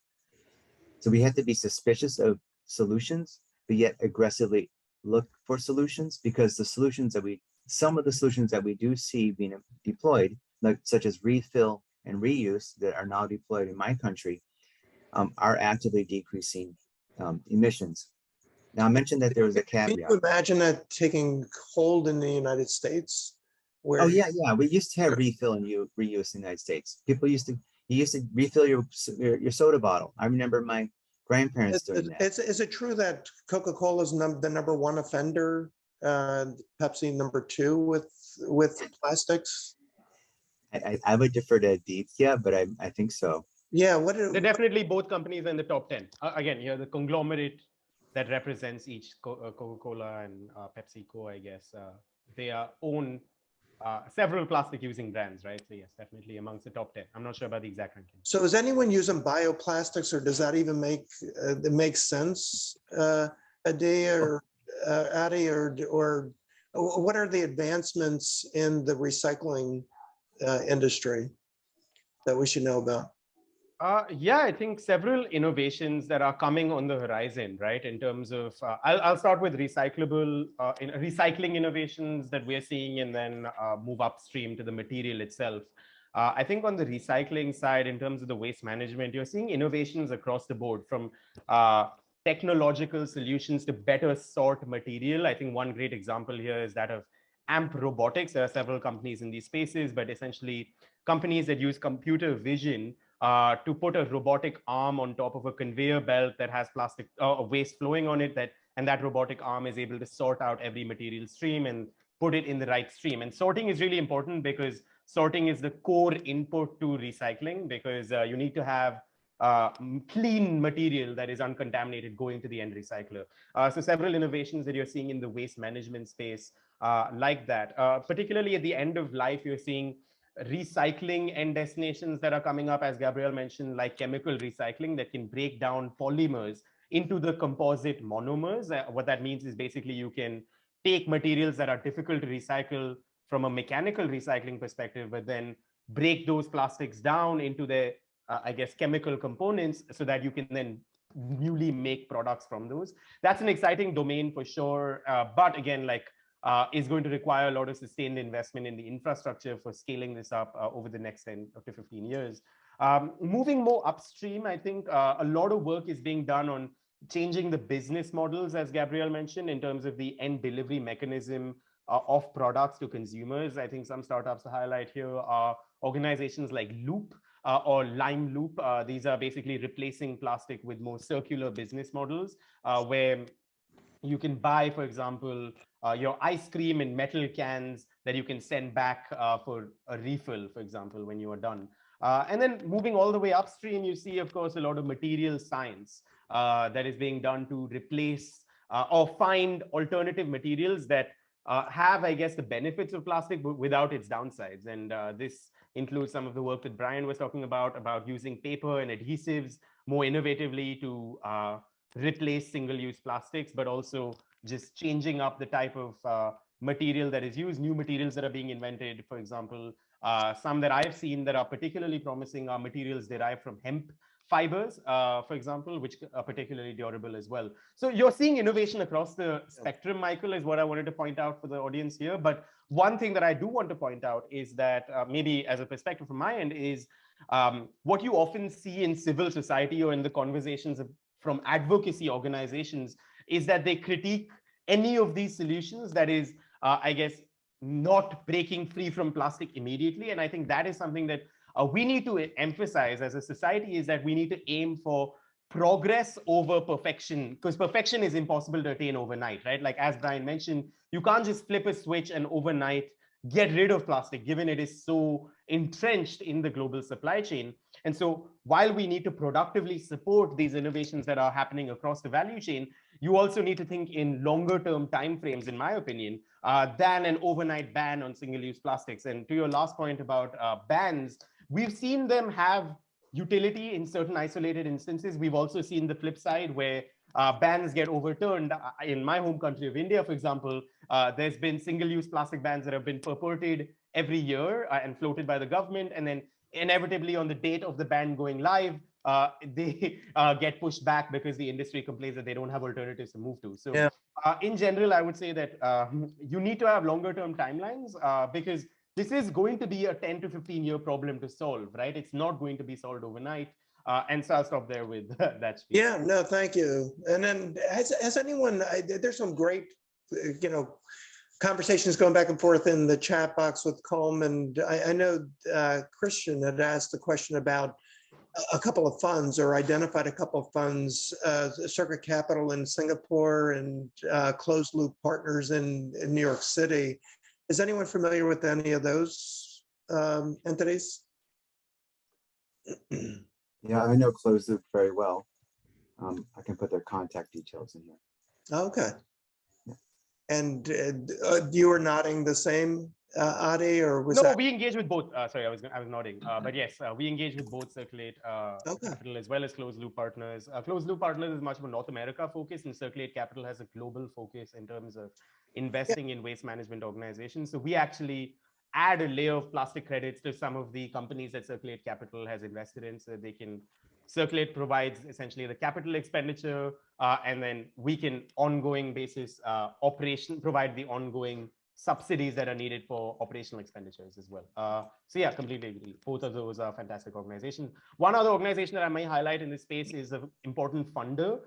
So we have to be suspicious of solutions, but yet aggressively look for solutions, because some of the solutions that we do see being deployed, like such as refill and reuse that are now deployed in my country, are actively decreasing emissions. Now I mentioned that there was a caveat. Can you imagine that taking hold in the United States? Oh yeah. We used to have refill and reuse in the United States. People used to refill your soda bottle. I remember my grandparents doing that. Is it true that Coca-Cola is the number one offender, Pepsi number 2 with plastics? I would defer to Aditya, but I think so. Yeah, they're definitely both companies in the top 10. Again, you're the conglomerate that represents each Coca-Cola and PepsiCo, I guess. they own several plastic using brands, right? So yes, definitely amongst the top 10. I'm not sure about the exact ranking. So is anyone using bioplastics, or does that even make sense, Adi or or what are the advancements in the recycling industry that we should know about? Yeah, I think several innovations that are coming on the horizon, right? In terms of, I'll start with recycling innovations that we're seeing, and then move upstream to the material itself. I think on the recycling side, in terms of the waste management, you're seeing innovations across the board, from technological solutions to better sort material. I think one great example here is that of AMP Robotics. There are several companies in these spaces, but essentially companies that use computer vision to put a robotic arm on top of a conveyor belt that has plastic waste flowing on it, and that robotic arm is able to sort out every material stream and put it in the right stream. And sorting is really important, because sorting is the core input to recycling, because you need to have clean material that is uncontaminated going to the end recycler. So several innovations that you're seeing in the waste management space like that. Particularly at the end of life, you're seeing recycling end destinations that are coming up, as Gabriel mentioned, like chemical recycling that can break down polymers into the composite monomers. What that means is basically you can take materials that are difficult to recycle from a mechanical recycling perspective, but then break those plastics down into their, I guess, chemical components, so that you can then newly make products from those. That's an exciting domain for sure. But again, like, is going to require a lot of sustained investment in the infrastructure for scaling this up over the next 10 to 15 years. Moving more upstream, I think a lot of work is being done on changing the business models, as Gabriel mentioned, in terms of the end delivery mechanism of products to consumers. I think some startups to highlight here are organizations like Loop or Lime Loop. These are basically replacing plastic with more circular business models, where you can buy, for example, your ice cream in metal cans that you can send back for a refill, for example, when you are done. And then moving all the way upstream, you see, of course, a lot of material science that is being done to replace or find alternative materials that have, I guess, the benefits of plastic, but without its downsides. And this includes some of the work that Brian was talking about using paper and adhesives more innovatively to replace single-use plastics, but also just changing up the type of material that is used, new materials that are being invented. For example, some that I've seen that are particularly promising are materials derived from hemp fibers, for example, which are particularly durable as well. So you're seeing innovation across the spectrum, Michael, is what I wanted to point out for the audience here. But one thing that I do want to point out is that maybe as a perspective from my end is what you often see in civil society or in the conversations from advocacy organizations is that they critique any of these solutions that is, I guess, not breaking free from plastic immediately. And I think that is something that we need to emphasize as a society, is that we need to aim for progress over perfection, because perfection is impossible to attain overnight, right? Like, as Brian mentioned, you can't just flip a switch and overnight get rid of plastic, given it is so entrenched in the global supply chain. And so while we need to productively support these innovations that are happening across the value chain, you also need to think in longer term timeframes, in my opinion, than an overnight ban on single-use plastics. And to your last point about bans, we've seen them have utility in certain isolated instances. We've also seen the flip side, where bans get overturned. In my home country of India, for example, there's been single-use plastic bans that have been purported every year and floated by the government. And then inevitably on the date of the ban going live, they get pushed back because the industry complains that they don't have alternatives to move to. So in general, I would say that you need to have longer term timelines because this is going to be a 10 to 15 year problem to solve, right? It's not going to be solved overnight. And so I'll stop there with that speech. Yeah, no, thank you. And then has anyone, there's some great, conversations going back and forth in the chat box with Colm. And I know Christian had asked a question about a couple of funds, or identified a couple of funds, Circuit Capital in Singapore and Closed Loop Partners in New York City. Is anyone familiar with any of those entities? Yeah, I know Closed Loop very well. I can put their contact details in here. Okay. Yeah. And you were nodding the same, Adi, or was No, that? we engage with both. Sorry, I was nodding. But yes, we engage with both Circulate Okay. Capital as well as Closed Loop Partners. Closed Loop Partners is much more North America focused, and Circulate Capital has a global focus in terms of investing in waste management organizations. So we actually add a layer of plastic credits to some of the companies that Circulate Capital has invested in, so that they can. Circulate provides essentially the capital expenditure, and then we can ongoing basis provide the ongoing subsidies that are needed for operational expenditures as well. So yeah, completely agree. Both of those are fantastic organizations. One other organization that I may highlight in this space is an important funder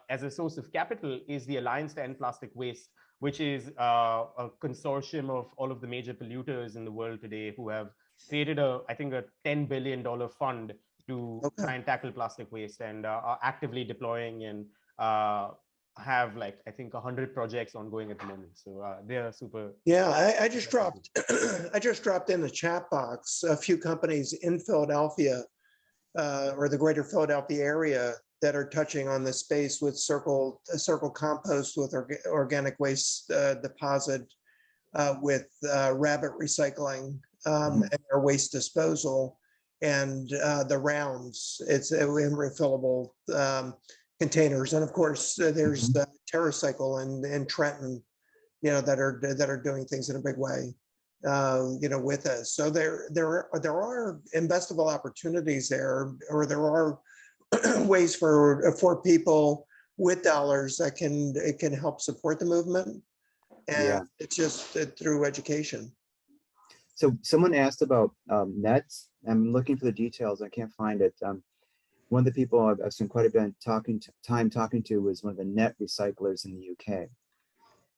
as a source of capital is the Alliance to End Plastic Waste, which is a consortium of all of the major polluters in the world today who have created I think a $10 billion fund to try and tackle plastic waste, and are actively deploying and have like I think 100 projects ongoing at the moment. So they're super. Yeah, I just dropped I just dropped in the chat box a few companies in Philadelphia or the greater Philadelphia area that are touching on this space with Circle Compost, with organic waste deposit, with Rabbit Recycling and their waste disposal, and the rounds. It's in refillable containers, and of course there's the TerraCycle in Trenton, that are doing things in a big way, with us. So there are investable opportunities there, or there are ways for people with dollars that can help support the movement, and it's just through education. So someone asked about nets. I'm looking for the details. I can't find it. One of the people I've spent quite a bit of time talking to was one of the net recyclers in the UK.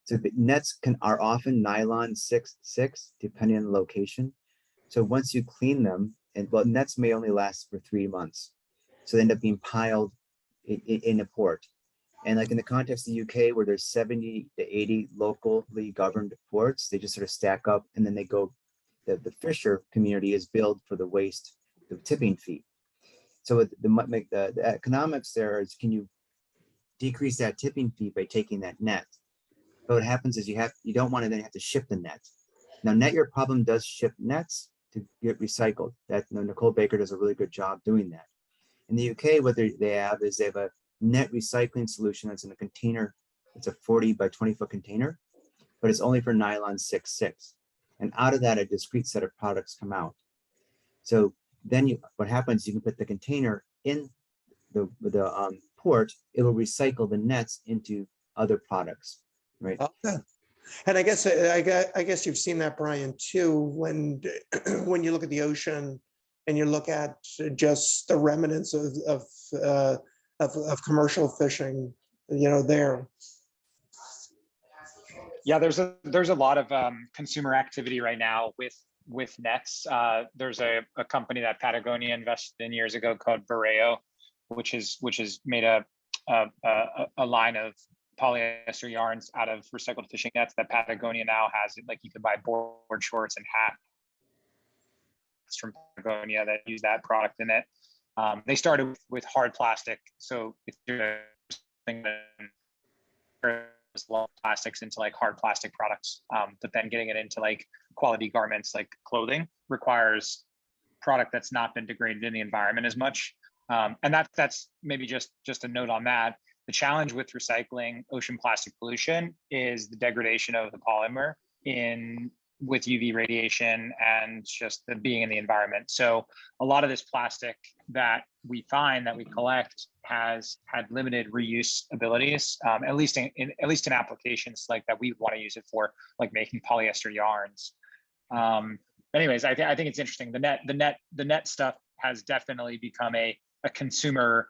So the nets are often nylon 6/6, depending on the location. So once you clean them, nets may only last for 3 months. So they end up being piled in a port. And like in the context of the UK, where there's 70 to 80 locally governed ports, they just sort of stack up, and then they go, the fisher community is billed for the waste, the tipping fee. So the economics there is, can you decrease that tipping fee by taking that net? But what happens is you don't want to then have to ship the net. Now, Net Your Problem does ship nets to get recycled. That Nicole Baker does a really good job doing that. In the UK, what they have a net recycling solution that's in a container. It's a 40 by 20 foot container, but it's only for nylon 6/6. And out of that, a discrete set of products come out. So then what happens, you can put the container in the port, it will recycle the nets into other products, right? Okay. And I guess you've seen that, Brian, too, when you look at the ocean and you look at just the remnants of commercial fishing, there. Yeah, there's a lot of consumer activity right now with nets. There's a company that Patagonia invested in years ago called Vireo, which is made a line of polyester yarns out of recycled fishing nets that Patagonia now has. Like, you can buy board shorts and hats from Patagonia that use that product in it. They started with hard plastic, so it's something that plastics into like hard plastic products, but then getting it into like quality garments like clothing requires product that's not been degraded in the environment as much. And that's maybe just a note on that. The challenge with recycling ocean plastic pollution is the degradation of the polymer with UV radiation and just the being in the environment. So a lot of this plastic that we find, that we collect, has had limited reuse abilities, at least in applications like that we want to use it for, like making polyester yarns. Anyways, I think it's interesting. The net stuff has definitely become a consumer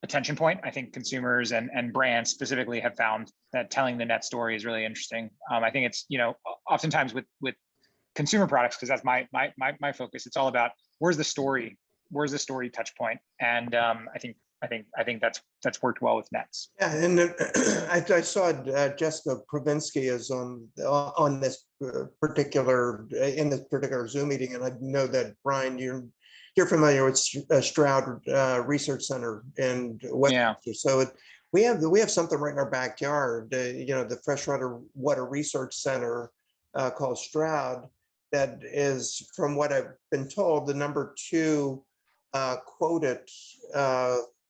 attention point. I think consumers and brands specifically have found that telling the net story is really interesting. I think it's, oftentimes with consumer products, because that's my focus, it's all about where's the story touch point. And I think that's worked well with nets. Yeah, and I saw Jessica Provinsky is on this particular Zoom meeting, and I know that, Brian, you're familiar with Stroud Research Center and Westchester. So We have something right in our backyard, the Freshwater Water Research Center called Stroud, that is, from what I've been told, the #2 quoted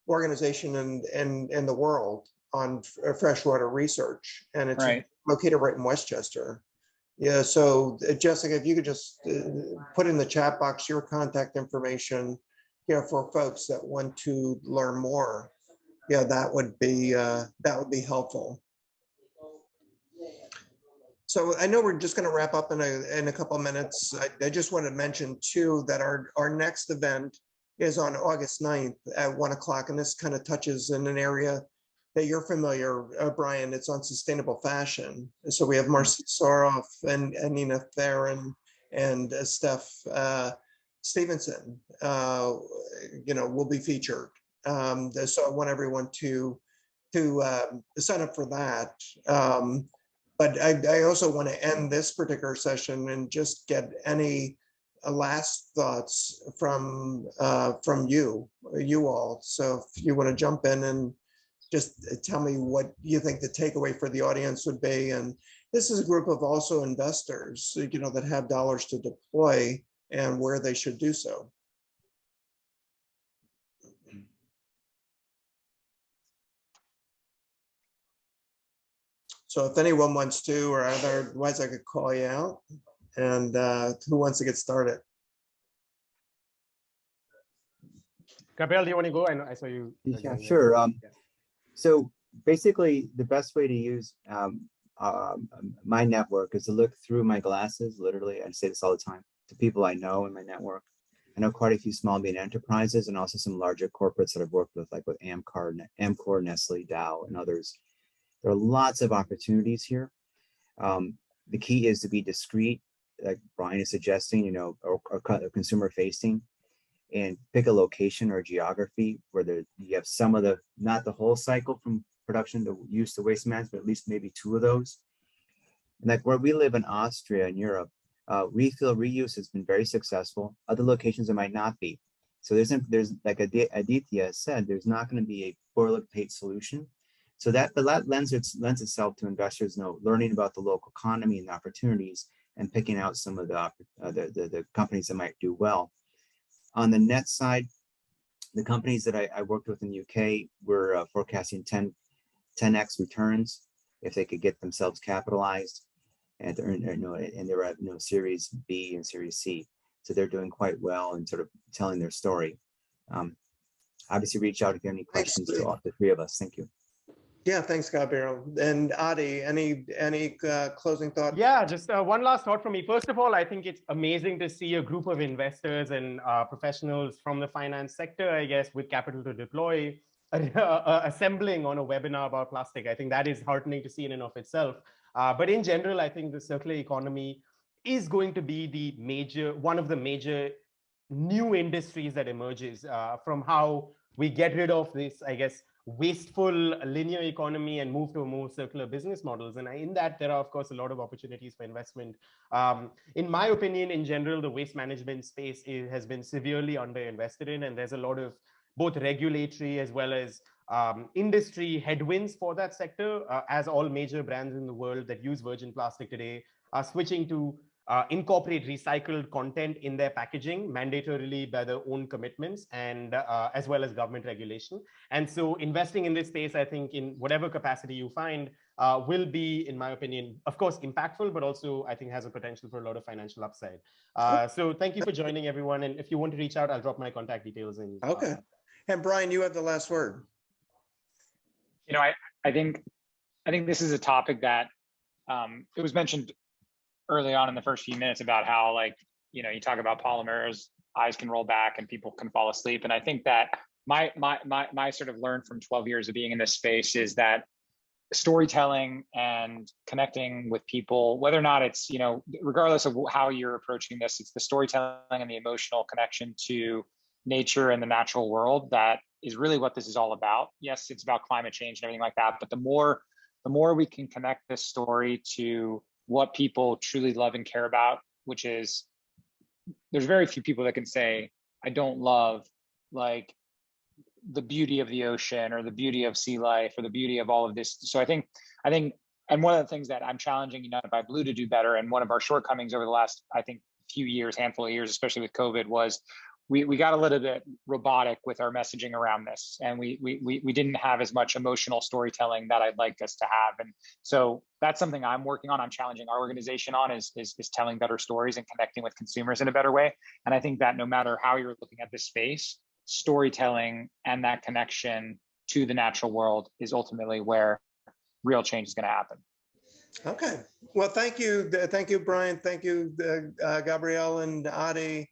organization in the world on freshwater research, and it's Right. located right in Westchester. Yeah, so Jessica, if you could just put in the chat box your contact information, for folks that want to learn more, that would be helpful. So I know we're just going to wrap up in a couple of minutes. I just want to mention too that our next event is on August 9th at 1 o'clock, and this kind of touches in an area that you're familiar, Brian. It's on sustainable fashion. And so we have Marcy Soroff and Nina Theron and Steph Stevenson, will be featured. So I want everyone to sign up for that. But I also want to end this particular session and just get any last thoughts from you all. So if you want to jump in and just tell me what you think the takeaway for the audience would be. And this is a group of also investors, that have dollars to deploy and where they should do so. So if anyone wants to, or otherwise I could call you out. And who wants to get started? Gabriel, do you want to go? I saw you. Yeah, sure. So basically, the best way to use my network is to look through my glasses. Literally, I say this all the time to people I know in my network. I know quite a few small medium enterprises and also some larger corporates that I've worked with, like with Amcor, Nestle, Dow, and others. There are lots of opportunities here. The key is to be discreet, like Brian is suggesting, or consumer facing, and pick a location or geography where you have some of not the whole cycle from production to use to waste management, but at least maybe 2 of those. And like where we live in Austria and Europe, refill reuse has been very successful. Other locations it might not be. So there's like Aditya said, there's not going to be a boilerplate solution. So that lends itself to investors learning about the local economy and the opportunities and picking out some of the companies that might do well. On the net side, the companies that I worked with in the UK were forecasting 10x returns if they could get themselves capitalized, and they're at Series B and Series C. So they're doing quite well and sort of telling their story. Obviously, reach out if you have any questions to all the 3 of us. Thank you. Yeah, thanks, Gabriel. And Adi, any closing thoughts? Yeah, just one last thought from me. First of all, I think it's amazing to see a group of investors and professionals from the finance sector, I guess, with capital to deploy, assembling on a webinar about plastic. I think that is heartening to see in and of itself. But in general, I think the circular economy is going to be one of the major new industries that emerges from how we get rid of this, I guess, wasteful linear economy and move to a more circular business models. And in that, there are, of course, a lot of opportunities for investment. In my opinion, in general, the waste management space has been severely underinvested in, and there's a lot of both regulatory as well as industry headwinds for that sector, as all major brands in the world that use virgin plastic today are switching to incorporate recycled content in their packaging mandatorily by their own commitments, and as well as government regulation. And so investing in this space, I think in whatever capacity you find, will be, in my opinion, of course, impactful, but also I think has a potential for a lot of financial upside. So thank you for joining, everyone. And if you want to reach out, I'll drop my contact details in. Okay. And Brian, you have the last word. I think this is a topic that it was mentioned early on in the first few minutes about how, like, you talk about polymers, eyes can roll back and people can fall asleep. And I think that my sort of learned from 12 years of being in this space is that storytelling and connecting with people, whether or not it's, regardless of how you're approaching this, it's the storytelling and the emotional connection to nature and the natural world that is really what this is all about. Yes, it's about climate change and everything like that, but the more we can connect this story to what people truly love and care about, which is, there's very few people that can say, I don't love, like, the beauty of the ocean or the beauty of sea life or the beauty of all of this. So I think, and one of the things that I'm challenging United by Blue to do better, and one of our shortcomings over the last, I think, few years, handful of years, especially with COVID, was we got a little bit robotic with our messaging around this, and we didn't have as much emotional storytelling that I'd like us to have. And so that's something I'm working on. I'm challenging our organization on is telling better stories and connecting with consumers in a better way. And I think that no matter how you're looking at this space, storytelling and that connection to the natural world is ultimately where real change is going to happen. Okay. Well, thank you. Thank you, Brian. Thank you, Gabrielle and Adi.